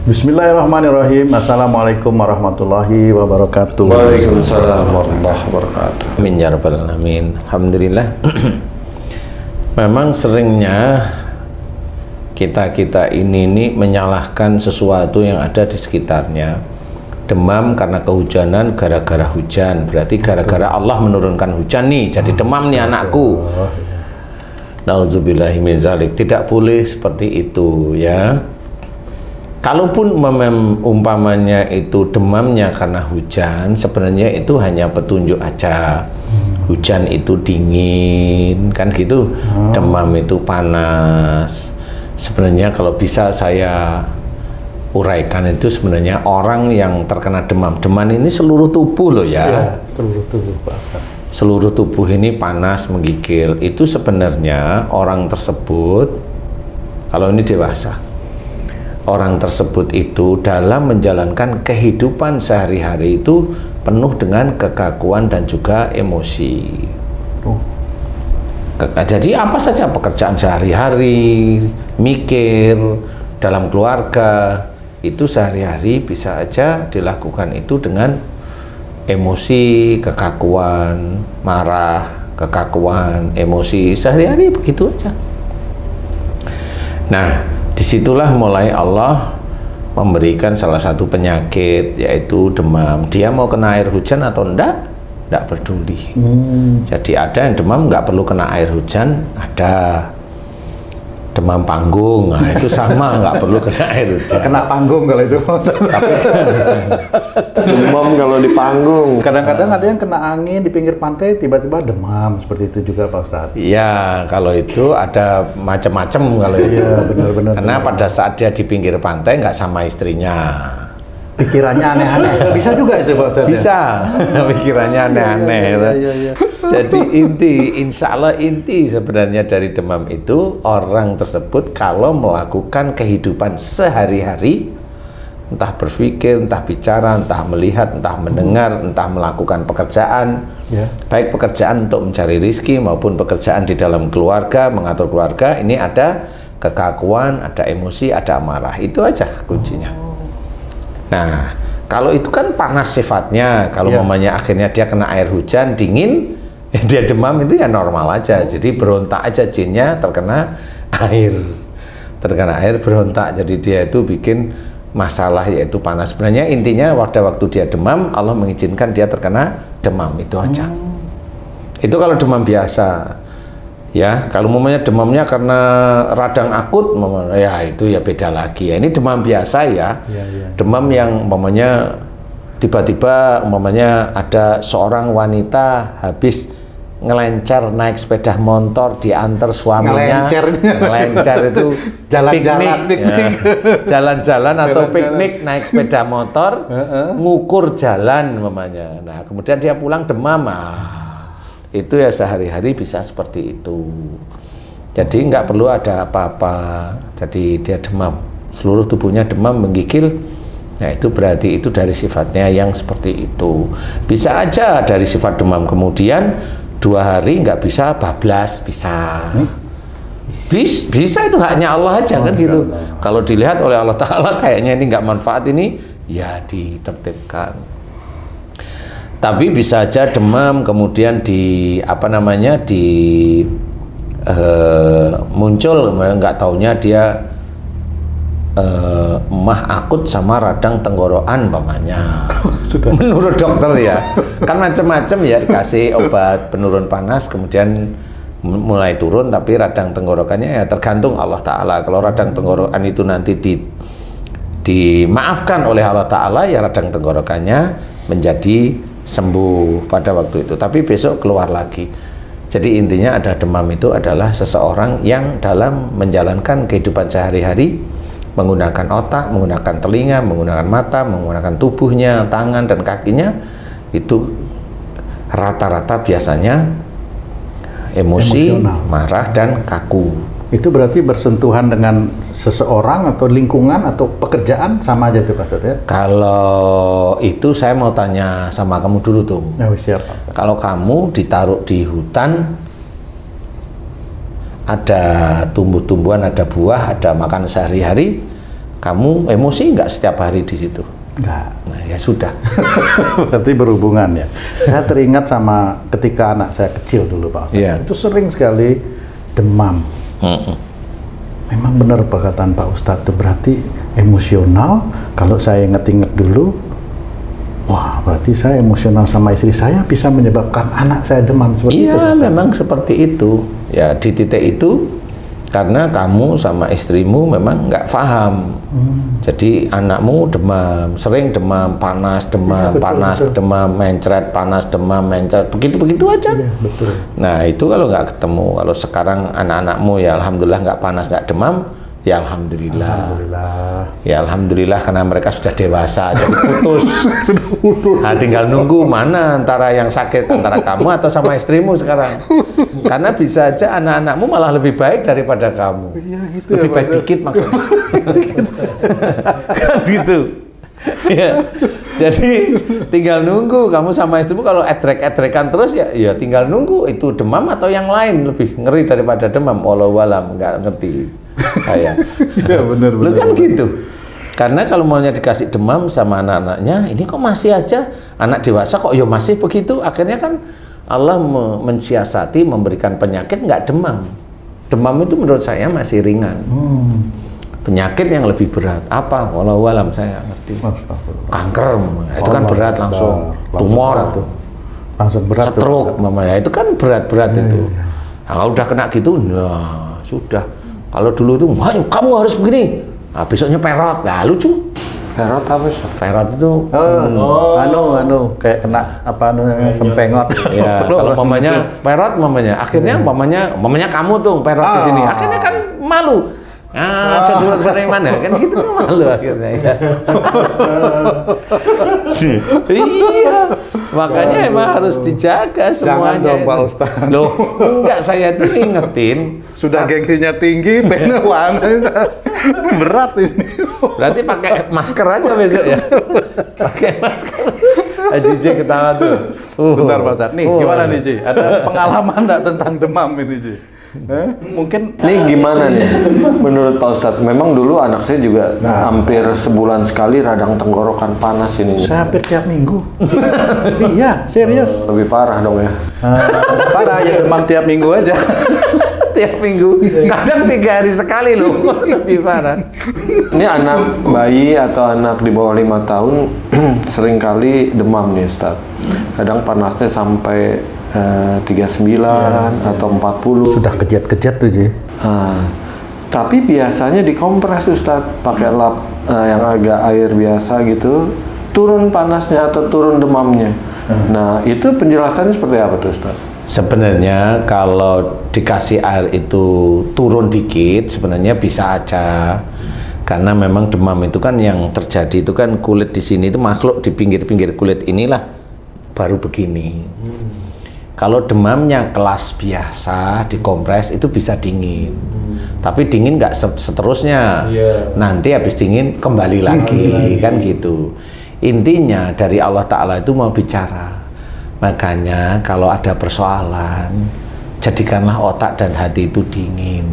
Bismillahirrahmanirrahim. Assalamualaikum warahmatullahi wabarakatuh. Waalaikumsalam warahmatullahi wabarakatuh. Amin ya rabbal alamin. Alhamdulillah. Memang seringnya kita ini menyalahkan sesuatu yang ada di sekitarnya. Demam karena kehujanan, gara-gara hujan. Berarti gara-gara Allah menurunkan hujan nih, jadi demam nih anakku. Nauzubillahi min zalik. Tidak boleh seperti itu ya. Kalaupun umpamanya itu demamnya karena hujan, sebenarnya itu hanya petunjuk aja. Hujan itu dingin, kan gitu. Demam itu panas. Sebenarnya kalau bisa saya uraikan itu sebenarnya orang yang terkena demam. Demam ini seluruh tubuh loh ya. Ya, seluruh tubuh Pak. Seluruh tubuh ini panas, menggigil. Itu sebenarnya orang tersebut, kalau ini dewasa, orang tersebut itu dalam menjalankan kehidupan sehari-hari itu penuh dengan kekakuan dan juga emosi. Jadi apa saja pekerjaan sehari-hari, mikir, dalam keluarga, itu sehari-hari bisa aja dilakukan itu dengan emosi, kekakuan, marah, kekakuan, emosi, sehari-hari begitu aja. Nah, disitulah mulai Allah memberikan salah satu penyakit, yaitu demam. Dia mau kena air hujan atau enggak peduli. Jadi ada yang demam nggak perlu kena air hujan, ada demam panggung, nah itu sama, nggak perlu kena air hujan. Kena panggung kalau itu. Demam kalau di panggung. Kadang-kadang ada yang kena angin di pinggir pantai tiba-tiba demam, seperti itu juga Pak Ustadz. Iya, kalau itu ada macam-macam kalau itu. Iya, benar-benar. Karena pada saat dia di pinggir pantai nggak sama istrinya. Pikirannya aneh-aneh. Bisa juga itu Pak Ustadz. Bisa, pikirannya aneh-aneh. Iya. Jadi insya Allah inti sebenarnya dari demam itu orang tersebut kalau melakukan kehidupan sehari-hari, entah berpikir, entah bicara, entah melihat, entah mendengar, entah melakukan pekerjaan, baik pekerjaan untuk mencari rizki maupun pekerjaan di dalam keluarga, mengatur keluarga, ini ada kekakuan, ada emosi, ada amarah, itu aja kuncinya. Nah, kalau itu kan panas sifatnya, kalau mamanya akhirnya dia kena air hujan, dingin, dia demam itu ya normal aja. Jadi berontak aja jinnya terkena air. Terkena air berontak, jadi dia itu bikin masalah yaitu panas. Sebenarnya intinya waktu dia demam, Allah mengizinkan dia terkena demam, itu aja. Itu kalau demam biasa. Ya, kalau umpamanya demamnya karena radang akut, ya itu ya beda lagi ya. Ini demam biasa ya. Demam yang umpamanya tiba-tiba umpamanya ada seorang wanita habis ngelencer naik sepeda motor diantar suaminya. Ngelencer itu jalan-jalan piknik. Jalan-jalan atau piknik naik sepeda motor, ngukur jalan umpamanya. Nah, kemudian dia pulang demam. Itu ya sehari-hari bisa seperti itu. Jadi nggak perlu ada apa-apa. Jadi dia demam, seluruh tubuhnya demam, menggigil. Nah itu berarti itu dari sifatnya yang seperti itu. Bisa aja dari sifat demam kemudian 2 hari nggak bisa bablas, bisa. Bisa itu haknya Allah aja kan gitu. Kalau dilihat oleh Allah Ta'ala kayaknya ini nggak manfaat ini, ya ditertibkan. Tapi bisa aja demam kemudian muncul nggak taunya dia emah akut sama radang tenggorokan umpamanya. Menurut dokter ya kan macam-macam ya, dikasih obat penurun panas kemudian mulai turun, tapi radang tenggorokannya ya tergantung Allah Ta'ala. Kalau radang tenggorokan itu nanti dimaafkan oleh Allah Ta'ala, ya radang tenggorokannya menjadi sembuh pada waktu itu, tapi besok keluar lagi. Jadi intinya ada demam itu adalah seseorang yang dalam menjalankan kehidupan sehari-hari menggunakan otak, menggunakan telinga, menggunakan mata, menggunakan tubuhnya, tangan dan kakinya, itu rata-rata biasanya emosi, marah dan kaku. Itu berarti bersentuhan dengan seseorang atau lingkungan atau pekerjaan sama aja tuh Pak Ustadz ya? Kalau itu saya mau tanya sama kamu dulu tuh. Ya, siap, Pak Ustadz. Kalau kamu ditaruh di hutan, ada tumbuh-tumbuhan, ada buah, ada makan sehari-hari, Kamu emosi nggak setiap hari di situ? Enggak. Nah ya sudah. Berarti berhubungan ya. Saya teringat sama ketika anak saya kecil dulu Pak Ustadz. Iya. Itu sering sekali demam. Memang benar perkataan Pak Ustadz itu berarti emosional. Kalau saya ingat-ingat dulu, wah berarti saya emosional sama istri saya bisa menyebabkan anak saya demam seperti itu. Iya, memang seperti itu. Ya di titik itu karena kamu sama istrimu memang nggak paham. Jadi anakmu demam, sering demam, panas, demam, betul, panas, betul. demam, mencret, panas, demam, mencret, begitu-begitu aja. Iya, betul. Nah itu kalau nggak ketemu, kalau sekarang anak-anakmu ya alhamdulillah nggak panas, nggak demam, ya alhamdulillah. Alhamdulillah. Ya alhamdulillah karena mereka sudah dewasa, jadi putus. Nah, tinggal nunggu mana antara yang sakit antara kamu atau sama istrimu sekarang. Karena bisa aja anak-anakmu malah lebih baik daripada kamu. Iya, gitu Lebih ya, baik Pak. dikit maksudnya. Kan gitu. Ya. Jadi tinggal nunggu kamu sama istrimu kalau edrek-edrekan terus ya tinggal nunggu itu demam atau yang lain lebih ngeri daripada demam. Walau alam nggak ngerti saya. Iya benar Lu kan gitu. Karena kalau maunya dikasih demam sama anak-anaknya, ini kok masih aja anak dewasa kok ya masih begitu. Akhirnya kan Allah mensiasati memberikan penyakit nggak demam. Demam itu menurut saya masih ringan. Penyakit yang lebih berat apa? Walau alam saya ngerti. Kanker, itu kan berat langsung. Tumor, berat tuh. Langsung berat tuh. stroke, mamanya itu kan berat-berat itu. Nah, kalau udah kena gitu, nah sudah. Kalau dulu itu, wah kamu harus begini. Nah, besoknya perot, nah lucu. Perot apa sih? Perot itu, Anu, kayak kena apa namanya sempengot. ya kalau mamanya perot, mamanya akhirnya mamanya kamu tuh perot di sini. Akhirnya kan malu. Ah, cedulur dari mana? Kan gitu malu akhirnya ya. Iya, makanya emang harus dijaga semuanya. Jangan dong, Pak itu. Ustadz. Loh, enggak saya tuh ingetin. Sudah gengsinya tinggi, pengen berat ini. Berarti pakai masker aja besok ya. Pakai masker. Haji J ketawa tuh. Bentar Pak Ustadz. Nih, gimana nih Ji? Ada pengalaman nggak tentang demam ini Ji? Mungkin Nih gimana nih menurut Pak Ustadz? Memang dulu anak saya juga hampir sebulan sekali radang tenggorokan panas ini. saya hampir tiap minggu. Iya, serius. Lebih parah dong ya. Parah ya demam tiap minggu aja. Tiap minggu. Kadang 3 hari sekali loh. Lebih parah. Ini anak bayi atau anak di bawah 5 tahun seringkali demam nih Ustadz. Kadang panasnya sampai 39 atau 40. Sudah kejat-kejat tuh Ji. Tapi biasanya dikompres Ustadz, pakai lap yang agak air biasa gitu, turun panasnya atau turun demamnya. Nah itu penjelasannya seperti apa tuh Ustadz? Sebenarnya kalau dikasih air itu turun dikit, sebenarnya bisa aja. Karena memang demam itu kan yang terjadi itu kan kulit di sini itu makhluk di pinggir-pinggir kulit inilah baru begini. Kalau demamnya kelas biasa dikompres itu bisa dingin. Tapi dingin nggak seterusnya. Nanti habis dingin kembali lagi kan gitu. Intinya dari Allah Ta'ala itu mau bicara. Makanya kalau ada persoalan, jadikanlah otak dan hati itu dingin.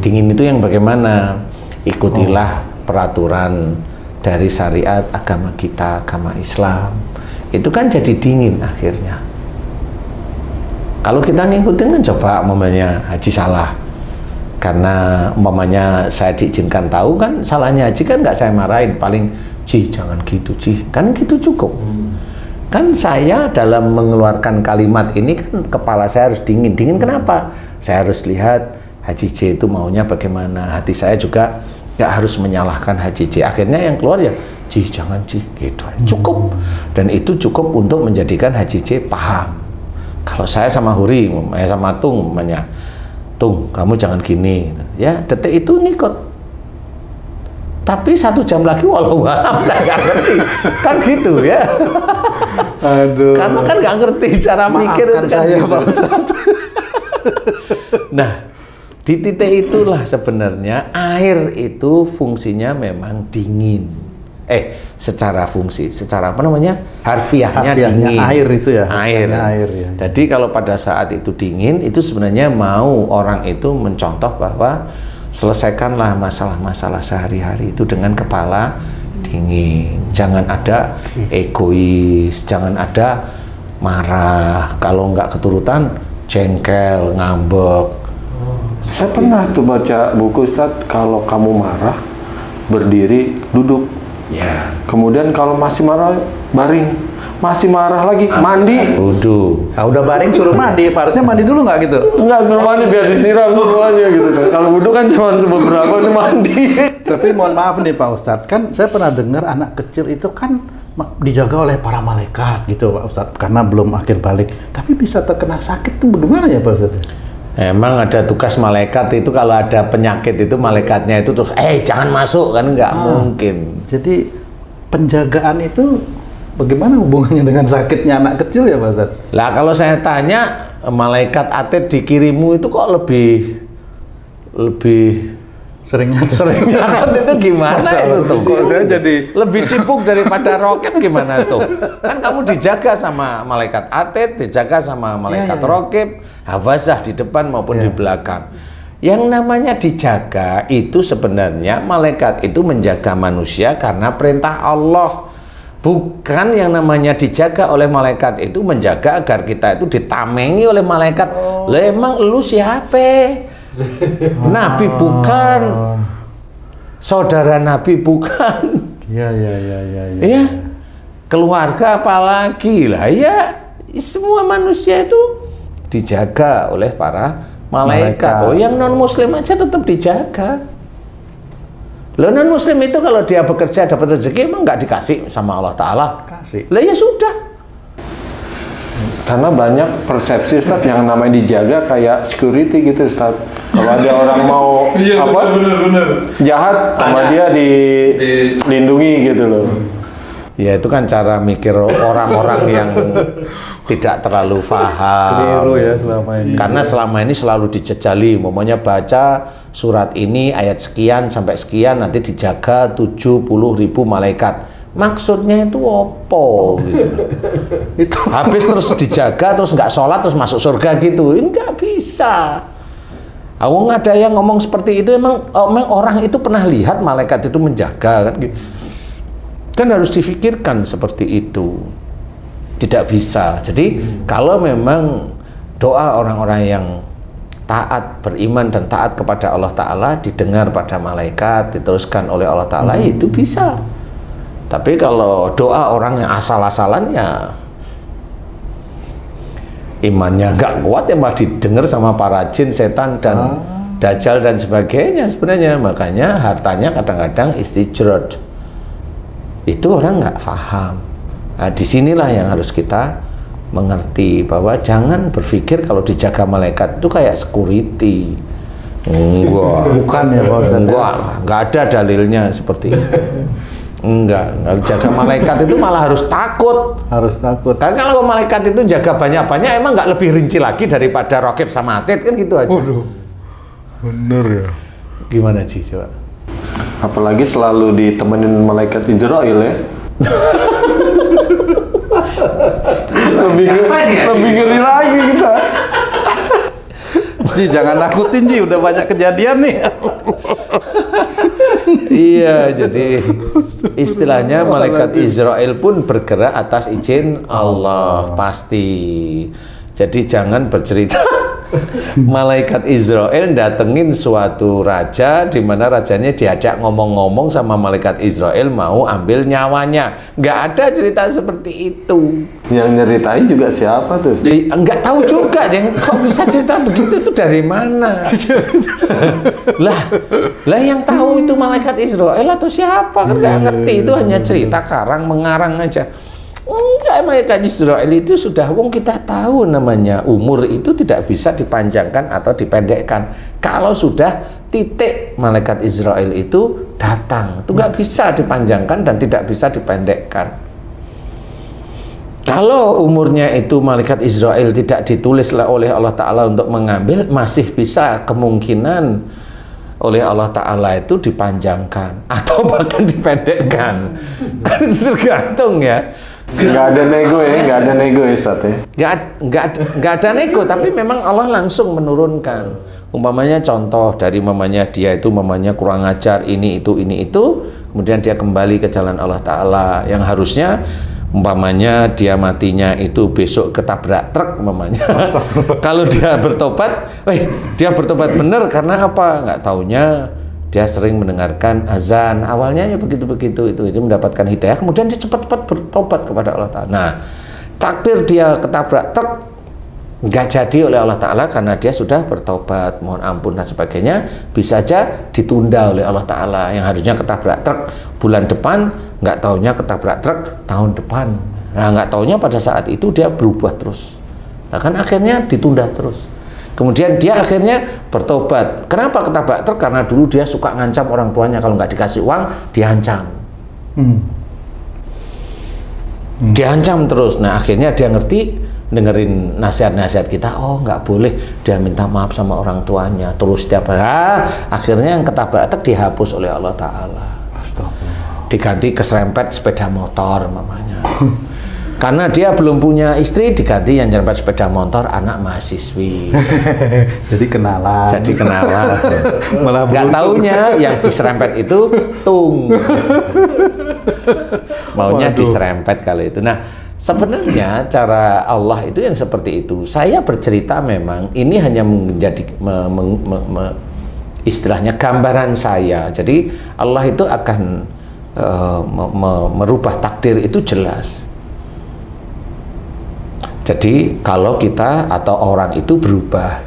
Dingin itu yang bagaimana? Ikutilah peraturan dari syariat agama kita, agama Islam. Itu kan jadi dingin akhirnya. Kalau kita ngikutin kan coba umpamanya haji salah. Karena umpamanya saya diizinkan tahu kan salahnya haji kan nggak saya marahin. Paling, Ji jangan gitu Ji. Kan gitu cukup. Kan saya dalam mengeluarkan kalimat ini kan kepala saya harus dingin. Dingin kenapa? Saya harus lihat Haji J itu maunya bagaimana. Hati saya juga nggak harus menyalahkan Haji J. Akhirnya yang keluar ya, Ji jangan Ji. Gitu aja. Cukup. Dan itu cukup untuk menjadikan Haji J paham. Kalau saya sama Huri, sama Tung, namanya, Tung, kamu jangan gini. Ya, detik itu ngikut. Tapi 1 jam lagi walau alam saya nggak ngerti. Kan gitu ya. Aduh. Karena kan nggak ngerti cara mikir itu kan saya gitu. Pak Ustadz. Nah, di titik itulah sebenarnya air itu fungsinya memang dingin. Secara fungsi, secara apa namanya? Harfiahnya dingin. Air itu ya. Air. Air ya. Jadi kalau pada saat itu dingin, itu sebenarnya mau orang itu mencontoh bahwa selesaikanlah masalah-masalah sehari-hari itu dengan kepala dingin. Jangan ada egois, jangan ada marah. Kalau nggak keturutan, jengkel, ngambek. Saya pernah tuh baca buku Ustadz, kalau kamu marah, berdiri, duduk. Ya. Kemudian kalau masih marah, baring. Masih marah lagi, mandi. Wudhu. Nah, udah baring suruh mandi, harusnya mandi dulu nggak gitu? Enggak, suruh mandi biar disiram semuanya gitu kan. Kalau wudhu kan cuma beberapa, ini mandi. Tapi mohon maaf nih Pak Ustadz, kan saya pernah dengar anak kecil itu kan dijaga oleh para malaikat gitu Pak Ustadz, karena belum akhir balik. Tapi bisa terkena sakit tuh bagaimana ya Pak Ustadz? Emang ada tugas malaikat itu, kalau ada penyakit itu malaikatnya itu terus, jangan masuk, kan nggak mungkin. Jadi penjagaan itu bagaimana hubungannya dengan sakitnya anak kecil ya Pak Ustadz? Lah kalau saya tanya, malaikat atid dikirimmu itu kok lebih sering nyatet itu gimana itu tuh? Kok saya jadi lebih sibuk daripada roket gimana tuh? Kan kamu dijaga sama malaikat atid, dijaga sama malaikat rokib, hafazah di depan maupun di belakang. Yang namanya dijaga itu sebenarnya malaikat itu menjaga manusia karena perintah Allah. Bukan yang namanya dijaga oleh malaikat itu menjaga agar kita itu ditamengi oleh malaikat. Lah emang lu siapa? Nabi bukan, saudara Nabi bukan. Ya. Ya, keluarga apalagi lah ya. Semua manusia itu dijaga oleh para malaikat. Oh, yang non Muslim aja tetap dijaga. Loh, non Muslim itu kalau dia bekerja dapat rezeki emang nggak dikasih sama Allah Taala? Kasih. Lah ya sudah. Karena banyak persepsi Ustadz yang namanya dijaga kayak security gitu Ustadz. Kalau ada orang mau jahat sama dia dilindungi gitu loh. Ya itu kan cara mikir orang-orang yang tidak terlalu paham. Keliru ya selama ini. Karena selama ini selalu dijejali, umpamanya baca surat ini ayat sekian sampai sekian nanti dijaga 70.000 malaikat. Maksudnya itu opo gitu. Itu Habis terus dijaga terus nggak sholat terus masuk surga gitu, nggak bisa. Awang ada yang ngomong seperti itu, emang orang itu pernah lihat malaikat itu menjaga kan? Kan harus difikirkan seperti itu. Tidak bisa. Jadi kalau memang doa orang-orang yang taat, beriman dan taat kepada Allah Ta'ala didengar pada malaikat, diteruskan oleh Allah Ta'ala, itu bisa. Tapi kalau doa orang yang asal-asalan ya imannya nggak kuat ya malah didengar sama para jin, setan dan dajjal dan sebagainya sebenarnya. Makanya hartanya kadang-kadang istijrod. Itu orang nggak paham. Nah, disinilah yang harus kita mengerti bahwa jangan berpikir kalau dijaga malaikat itu kayak security. Enggak. bukan ya Pak Ustadz. Enggak ada dalilnya seperti itu. Enggak jaga malaikat itu malah harus takut. Harus takut. Karena kalau malaikat itu jaga banyak-banyak emang nggak lebih rinci lagi daripada rokib sama atid kan gitu aja. Waduh. Bener ya. Gimana sih coba? Apalagi selalu ditemenin malaikat Israel ya. lebih ngeri lagi kita. Ji, jangan nakutin Ji, udah banyak kejadian nih. Iya, jadi istilahnya malaikat Israel pun bergerak atas izin Allah pasti. Jadi jangan bercerita malaikat Israel datengin suatu raja di mana rajanya diajak ngomong-ngomong sama malaikat Israel mau ambil nyawanya. Nggak ada cerita seperti itu. Yang nyeritain juga siapa tuh? Nggak tahu juga, kok bisa cerita begitu itu dari mana? lah yang tahu itu malaikat Israel atau siapa kan nggak ngerti, itu hanya cerita karang mengarang aja. Enggak, malaikat Israel itu sudah kita tahu namanya umur itu tidak bisa dipanjangkan atau dipendekkan. Kalau sudah titik malaikat Israel itu datang, itu nggak bisa dipanjangkan dan tidak bisa dipendekkan. Kalau umurnya itu malaikat Israel tidak ditulis oleh Allah Ta'ala untuk mengambil, masih bisa kemungkinan oleh Allah Ta'ala itu dipanjangkan atau bahkan dipendekkan. Kan tergantung ya. Nggak ada nego ya, nggak ada nego ya Ustaz ya? Nggak ada nego, tapi memang Allah langsung menurunkan. Umpamanya contoh dari mamanya dia itu mamanya kurang ajar ini itu, kemudian dia kembali ke jalan Allah Ta'ala yang harusnya umpamanya dia matinya itu besok ketabrak truk umpamanya. Kalau dia bertobat, dia bertobat benar karena apa? Nggak taunya dia sering mendengarkan azan, awalnya ya begitu-begitu itu mendapatkan hidayah, kemudian dia cepat-cepat bertobat kepada Allah Ta'ala. Nah, takdir dia ketabrak truk nggak jadi oleh Allah Ta'ala karena dia sudah bertobat, mohon ampun dan sebagainya, bisa saja ditunda oleh Allah Ta'ala. Yang harusnya ketabrak truk bulan depan, nggak taunya ketabrak truk tahun depan. Nah, nggak taunya pada saat itu dia berubah terus, nah, kan akhirnya ditunda terus. Kemudian dia akhirnya bertobat. Kenapa ketabrak truk? Karena dulu dia suka ngancam orang tuanya, kalau nggak dikasih uang diancam. Diancam terus. Nah, akhirnya dia ngerti, dengerin nasihat-nasihat kita, oh nggak boleh dia minta maaf sama orang tuanya terus setiap hari. Akhirnya yang ketabrak truk dihapus oleh Allah Ta'ala, diganti keserempet sepeda motor mamanya. Karena dia belum punya istri, diganti yang nyerempet sepeda motor anak mahasiswi. Jadi kenalan. Malah nggak taunya yang diserempet itu tung. Maunya diserempet kali itu. Nah, sebenarnya cara Allah itu yang seperti itu. Saya bercerita memang ini hanya menjadi istilahnya gambaran saya. Jadi Allah itu akan merubah takdir itu jelas. Jadi kalau kita atau orang itu berubah,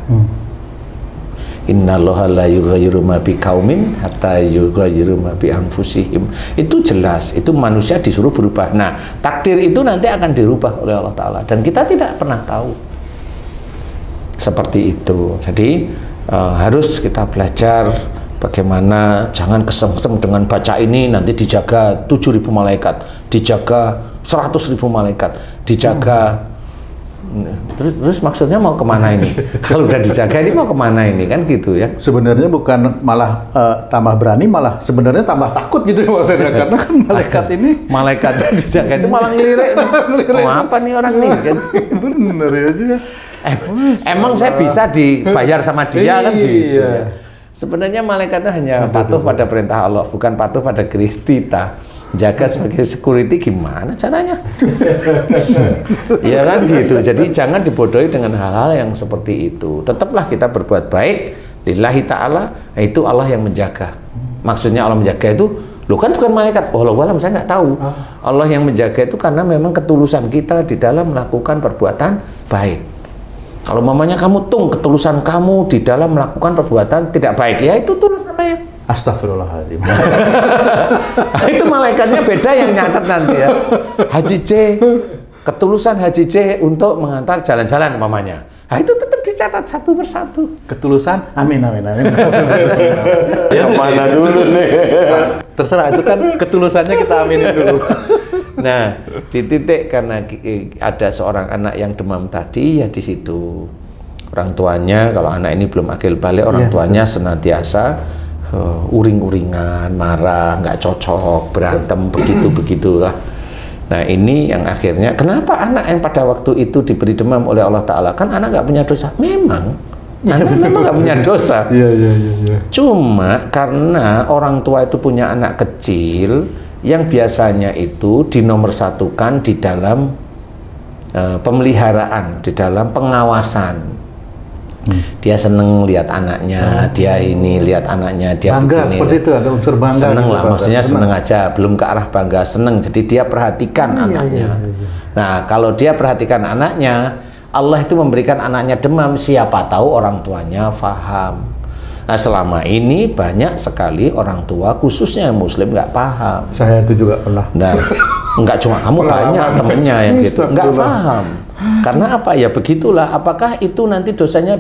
Innallaha la yughayyiru ma biqaumin hatta yughayyiru ma bi anfusihim. Itu jelas, itu manusia disuruh berubah. Nah, takdir itu nanti akan dirubah oleh Allah Ta'ala dan kita tidak pernah tahu. Seperti itu. Jadi harus kita belajar bagaimana jangan kesengsem dengan baca ini nanti dijaga 7.000 malaikat, dijaga 100.000 malaikat, dijaga. Terus maksudnya mau kemana ini? Kalau udah dijaga ini mau kemana ini, kan gitu ya? Sebenarnya bukan malah tambah berani, malah sebenarnya tambah takut gitu ya maksudnya, karena kan malaikat dijaga itu malah ngelirik. Mau apa nih orang nih? Kan? Bener ya. Emang saya bisa dibayar sama dia kan gitu ya? Sebenarnya malaikatnya hanya patuh pada perintah Allah, bukan patuh pada kita. Jaga sebagai security gimana caranya? Ya kan gitu. Jadi jangan dibodohi dengan hal-hal yang seperti itu. Tetaplah kita berbuat baik lillahi ta'ala, itu Allah yang menjaga. Maksudnya Allah menjaga itu, loh kan bukan malaikat. Wallahualam, saya nggak tahu. Allah yang menjaga itu karena memang ketulusan kita di dalam melakukan perbuatan baik. Kalau mamanya kamu ketulusan kamu di dalam melakukan perbuatan tidak baik, ya itu tulus namanya. Astagfirullahaladzim. Itu malaikatnya beda yang nyatet nanti ya. Haji C, ketulusan Haji C untuk mengantar jalan-jalan mamanya. Nah, itu tetap dicatat satu persatu. Ketulusan, amin. Yang mana dulu nih? Terserah, itu kan ketulusannya kita aminin dulu. Nah, di titik karena ada seorang anak yang demam tadi, ya di situ orang tuanya, kalau anak ini belum akil balik, orang tuanya senantiasa uring-uringan, marah, nggak cocok, berantem, begitulah. Nah, ini yang akhirnya, kenapa anak yang pada waktu itu diberi demam oleh Allah Ta'ala? Kan anak nggak punya dosa. Memang, anak memang nggak punya dosa. Cuma karena orang tua itu punya anak kecil, yang biasanya itu dinomorsatukan di dalam pemeliharaan, di dalam pengawasan. Dia seneng lihat anaknya, dia ini lihat anaknya, dia bangga begini, seperti itu, ada unsur bangga. Seneng lah, maksudnya seneng aja, belum ke arah bangga, seneng. Jadi dia perhatikan anaknya. Nah, kalau dia perhatikan anaknya, Allah itu memberikan anaknya demam, siapa tahu orang tuanya faham. Nah, selama ini banyak sekali orang tua, khususnya yang Muslim, nggak paham. Saya itu juga pernah. Nah, nggak cuma kamu, banyak temennya yang gitu, nggak paham. Karena apa? Ya begitulah. Apakah itu nanti dosanya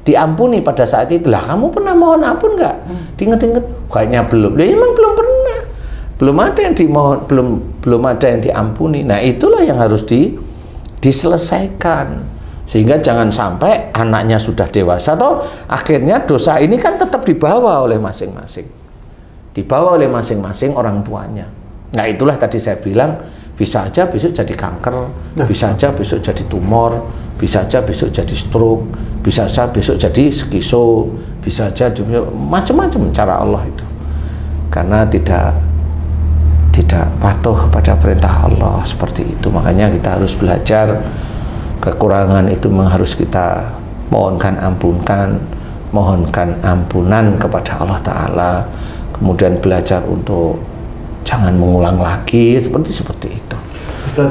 diampuni pada saat itu? Lah, kamu pernah mohon ampun nggak? Diinget-inget, kayaknya belum. Ya emang belum pernah. Belum ada yang dimohon, belum ada yang diampuni. Nah, itulah yang harus diselesaikan. Sehingga jangan sampai anaknya sudah dewasa, atau akhirnya dosa ini kan tetap dibawa oleh masing-masing. Dibawa oleh masing-masing orang tuanya. Nah, itulah tadi saya bilang, bisa aja besok jadi kanker, bisa aja besok jadi tumor, bisa aja besok jadi stroke, bisa saja besok jadi skiso, bisa aja macam-macam cara Allah itu. Karena tidak patuh pada perintah Allah seperti itu. Makanya kita harus belajar, kekurangan itu memang harus kita mohonkan ampunan kepada Allah Ta'ala, kemudian belajar untuk jangan mengulang lagi seperti itu. Ustaz,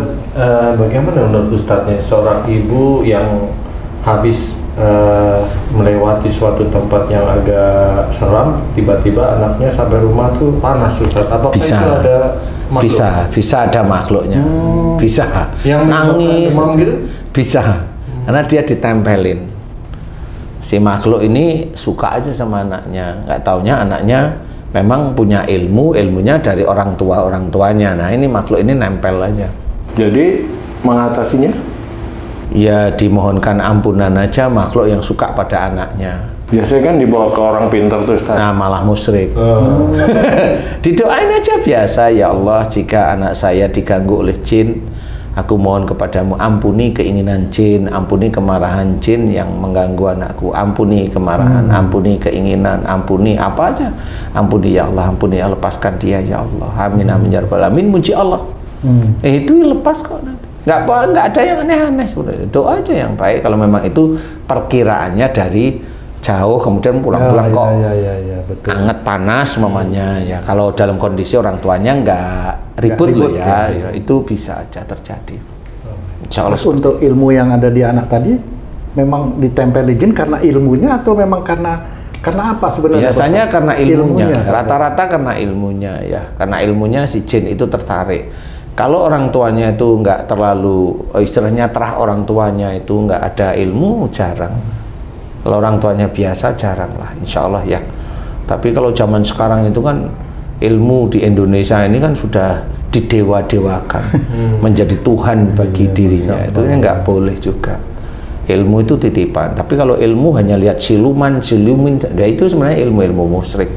bagaimana menurut Ustaznya seorang ibu yang habis melewati suatu tempat yang agak seram, tiba-tiba anaknya sampai rumah tuh panas, Ustaz? Apakah Bisa. itu ada makhluk? Bisa ada makhluknya. Bisa. Yang nangis gitu? Bisa. Karena dia ditempelin. Si makhluk ini suka aja sama anaknya, nggak taunya anaknya memang punya ilmunya dari orang tuanya. Nah, ini makhluk ini nempel aja. Jadi mengatasinya? Ya dimohonkan ampunan aja makhluk yang suka pada anaknya. Biasanya kan dibawa ke orang pintar tuh, Ustaz. Nah, malah musyrik. Didoain aja biasa, ya Allah, jika anak saya diganggu oleh jin, aku mohon kepadamu, ampuni keinginan jin, ampuni kemarahan jin yang mengganggu anakku, ampuni kemarahan, ampuni keinginan, ampuni apa aja, ampuni ya Allah, lepaskan dia ya Allah, amin amin ya rabbal alamin, muji Allah. Itu lepas kok nanti. Nggak ada yang aneh-aneh sebenarnya. Doa aja yang baik. Kalau memang itu perkiraannya dari jauh, kemudian pulang-pulang kok betul. anget panas mamanya ya. Kalau dalam kondisi orang tuanya nggak ribut loh ya, itu bisa aja terjadi. Insya Allah. Terus untuk ilmu yang ada di anak tadi, memang ditempeli jin karena ilmunya atau memang karena apa sebenarnya? Biasanya karena ilmunya. Rata-rata karena ilmunya ya. Karena ilmunya si jin itu tertarik. Kalau orang tuanya itu nggak terlalu, istilahnya terah orang tuanya itu nggak ada ilmu, jarang. Kalau orang tuanya biasa, jarang lah, insya Allah ya. Tapi kalau zaman sekarang itu kan ilmu di Indonesia ini kan sudah didewa-dewakan, menjadi Tuhan bagi dirinya. Itu nggak boleh juga. Ilmu itu titipan. Tapi kalau ilmu hanya lihat silumin, ya itu sebenarnya ilmu-ilmu musyrik.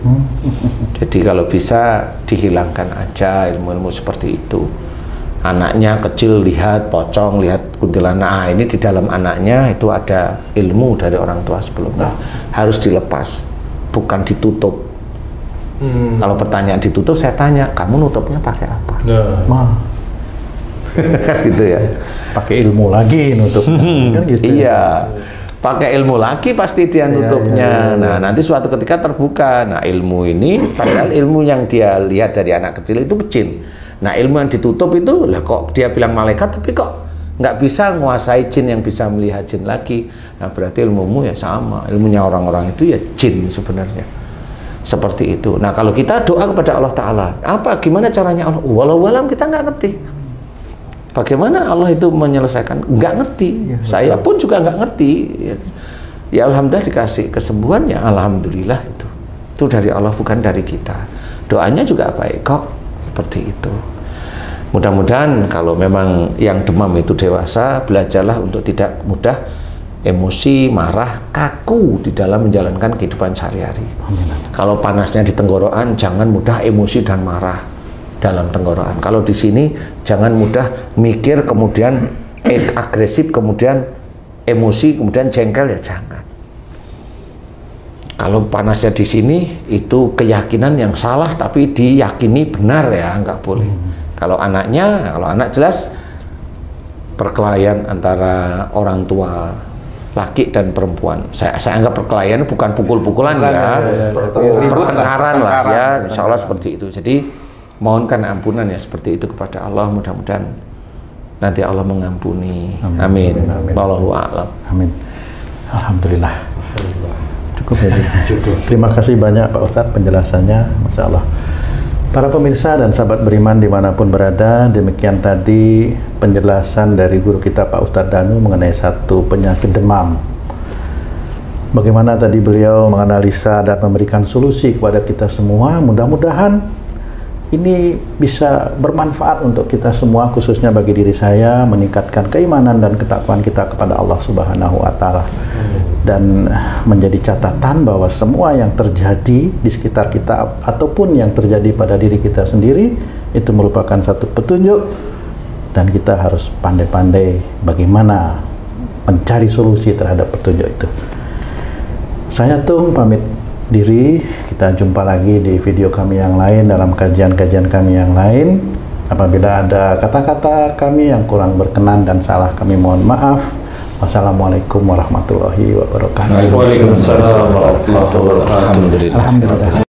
Jadi kalau bisa dihilangkan aja ilmu-ilmu seperti itu. Anaknya kecil lihat pocong, lihat kuntilanak, ini di dalam anaknya itu ada ilmu dari orang tua sebelumnya. Harus dilepas, bukan ditutup. Kalau pertanyaan ditutup, saya tanya, kamu nutupnya pakai apa? Gitu ya. Pakai ilmu lagi nutup. Kan gitu. Iya. Pakai ilmu lagi pasti dia nutupnya. Nah, nanti suatu ketika terbuka. Nah, ilmu ini padahal ilmu yang dia lihat dari anak kecil itu jin. Nah, ilmu yang ditutup itu lah kok dia bilang malaikat, tapi kok nggak bisa menguasai jin yang bisa melihat jin lagi. Nah, berarti ilmumu ya sama. Ilmunya orang-orang itu ya jin sebenarnya. Seperti itu. Nah, kalau kita doa kepada Allah Ta'ala, gimana caranya Allah? Walau kita nggak ngerti. Bagaimana Allah itu menyelesaikan? Nggak ngerti. Ya, saya pun juga nggak ngerti. Ya alhamdulillah dikasih kesembuhan ya alhamdulillah itu. Itu dari Allah, bukan dari kita. Doanya juga baik kok. Seperti itu. Mudah-mudahan kalau memang yang demam itu dewasa, belajarlah untuk tidak mudah emosi, marah, kaku di dalam menjalankan kehidupan sehari-hari. Kalau panasnya di tenggorokan, jangan mudah emosi dan marah dalam tenggorokan. Kalau di sini, jangan mudah mikir, kemudian agresif, kemudian emosi, kemudian jengkel, ya jangan. Kalau panasnya di sini, itu keyakinan yang salah, tapi diyakini benar ya, nggak boleh. Kalau anak jelas perkelahian antara orang tua laki dan perempuan. Saya anggap perkelahian bukan pukul-pukulan ya, pertengkaran lah ya, insya Allah seperti itu. Jadi mohonkan ampunan ya seperti itu kepada Allah. Mudah-mudahan nanti Allah mengampuni. Amin. Wallahu a'lam. Amin. Alhamdulillah. Cukup ya. Terima kasih banyak Pak Ustadz penjelasannya, Masya Allah. Para pemirsa dan sahabat beriman dimanapun berada, demikian tadi penjelasan dari guru kita Pak Ustadz Danu mengenai satu penyakit demam. Bagaimana tadi beliau menganalisa dan memberikan solusi kepada kita semua. Mudah-mudahan ini bisa bermanfaat untuk kita semua, khususnya bagi diri saya, meningkatkan keimanan dan ketakwaan kita kepada Allah Subhanahu wa Ta'ala. Dan menjadi catatan bahwa semua yang terjadi di sekitar kita ataupun yang terjadi pada diri kita sendiri itu merupakan satu petunjuk, dan kita harus pandai-pandai bagaimana mencari solusi terhadap petunjuk itu. Saya Tung pamit diri, kita jumpa lagi di video kami yang lain, dalam kajian-kajian kami yang lain. Apabila ada kata-kata kami yang kurang berkenan dan salah, kami mohon maaf. Wassalamualaikum warahmatullahi wabarakatuh. Waalaikumsalam warahmatullahi wabarakatuh. Alhamdulillah. Alhamdulillah.